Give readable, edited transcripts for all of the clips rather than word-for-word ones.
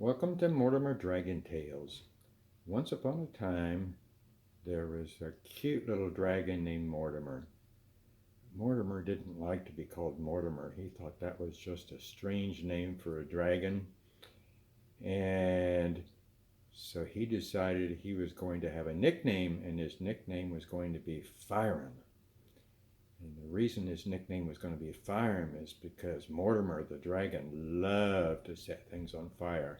Welcome to Mortimer Dragon Tales. Once upon a time, there was a cute little dragon named Mortimer. Mortimer didn't like to be called Mortimer. He thought that was just a strange name for a dragon. And so he decided he was going to have a nickname, and his nickname was going to be Fire'em. And the reason his nickname was going to be Fire'em is because Mortimer the dragon loved to set things on fire.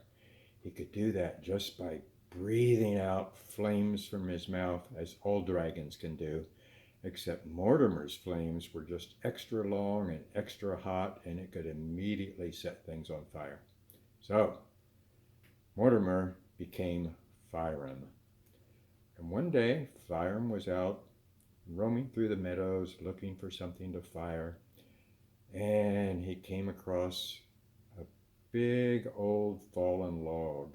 He could do that just by breathing out flames from his mouth, as all dragons can do, except Mortimer's flames were just extra long and extra hot, and it could immediately set things on fire. So, Mortimer became Fire'em. And one day, Fire'em was out roaming through the meadows looking for something to fire, and he came across a big old fallen log.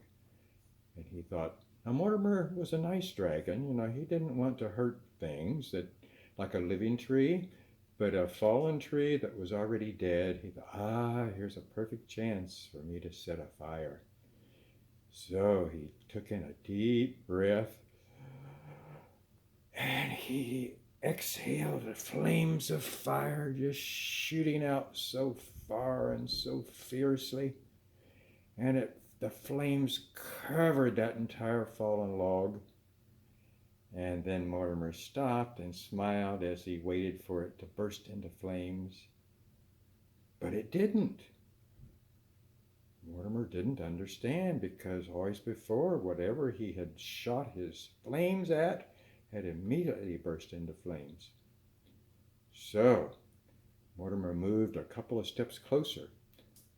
And he thought, now Mortimer was a nice dragon, he didn't want to hurt things that like a living tree, but a fallen tree that was already dead. He thought, here's a perfect chance for me to set a fire. So he took in a deep breath and he exhaled the flames of fire just shooting out so far and so fiercely. And the flames covered that entire fallen log. And then Mortimer stopped and smiled as he waited for it to burst into flames. But it didn't. Mortimer didn't understand, because always before, whatever he had shot his flames at had immediately burst into flames. So Mortimer moved a couple of steps closer.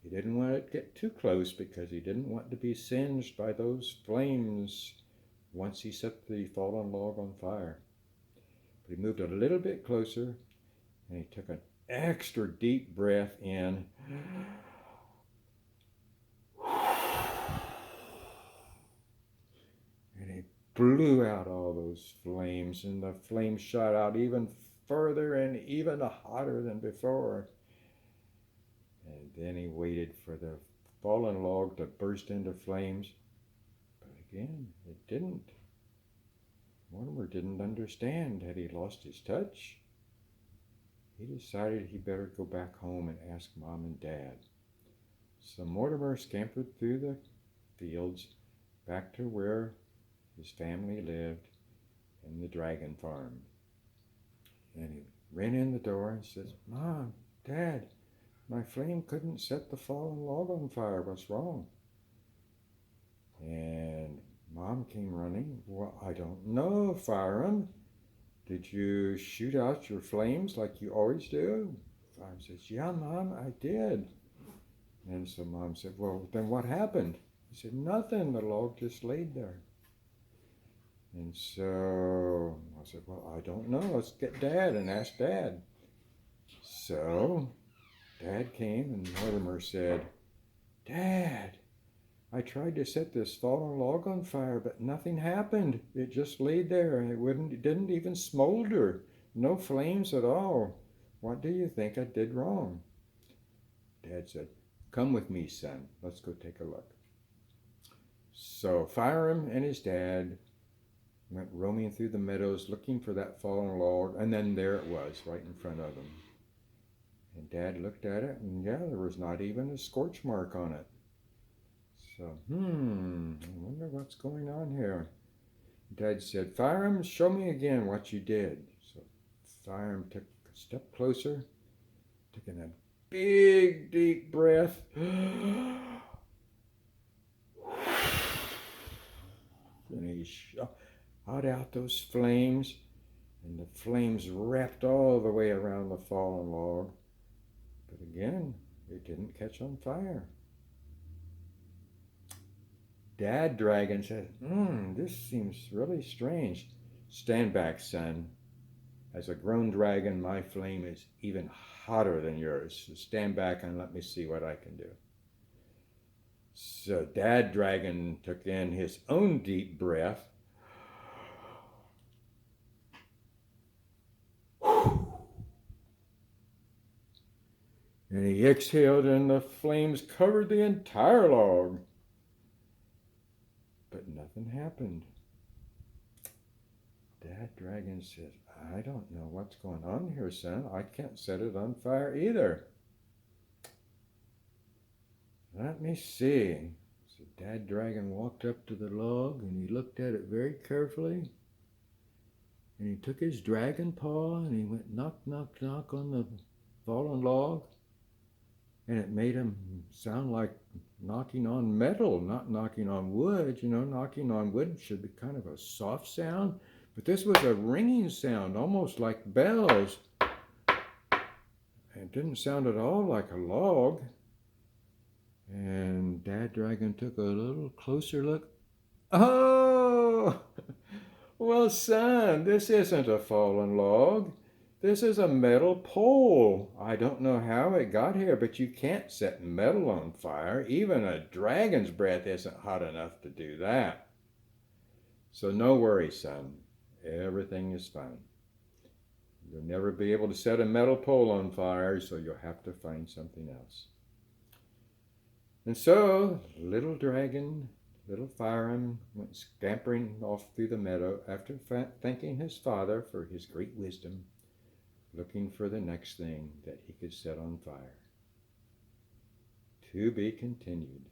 He didn't want to get too close because he didn't want to be singed by those flames once he set the fallen log on fire. But he moved a little bit closer and he took an extra deep breath in. And he blew out all those flames, and the flames shot out even further and even hotter than before. And then he waited for the fallen log to burst into flames. But again, it didn't. Mortimer didn't understand. Had he lost his touch? He decided he better go back home and ask Mom and Dad. So Mortimer scampered through the fields back to where his family lived in the dragon farm. And he ran in the door and says, Mom, Dad, my flame couldn't set the fallen log on fire. What's wrong? And Mom came running. Well, I don't know, Fire'em. Did you shoot out your flames like you always do? Fire'em says, yeah, Mom, I did. And so Mom said, well, then what happened? He said, nothing. The log just laid there. And so I said, well, I don't know. Let's get Dad and ask Dad. So Dad came and Mortimer said, Dad, I tried to set this fallen log on fire, but nothing happened. It just laid there and it didn't even smolder. No flames at all. What do you think I did wrong? Dad said, come with me, son. Let's go take a look. So Fire'em and his dad went roaming through the meadows looking for that fallen log, and then there it was right in front of them. And Dad looked at it, and yeah, there was not even a scorch mark on it. So, I wonder what's going on here. Dad said, Fire'em, show me again what you did. So Fire'em took a step closer, took in a big, deep breath. And he shot out those flames, and the flames wrapped all the way around the fallen log. But again, it didn't catch on fire. Dad Dragon said, this seems really strange. Stand back, son. As a grown dragon, my flame is even hotter than yours. So stand back and let me see what I can do. So Dad Dragon took in his own deep breath. And he exhaled, and the flames covered the entire log. nothing happened. Dad Dragon says, I don't know what's going on here, son. I can't set it on fire either. Let me see. So Dad Dragon walked up to the log and he looked at it very carefully. And he took his dragon paw and he went knock, knock, knock on the fallen log. And it made him sound like knocking on metal, not knocking on wood. You know, knocking on wood should be kind of a soft sound. But this was a ringing sound, almost like bells. It didn't sound at all like a log. And Dad Dragon took a little closer look. Oh! Well, son, this isn't a fallen log. This is a metal pole. I don't know how it got here, but you can't set metal on fire. Even a dragon's breath isn't hot enough to do that. So no worry, son. Everything is fine. You'll never be able to set a metal pole on fire, so you'll have to find something else. And so, little dragon, little fireman, went scampering off through the meadow after thanking his father for his great wisdom, looking for the next thing that he could set on fire. To be continued.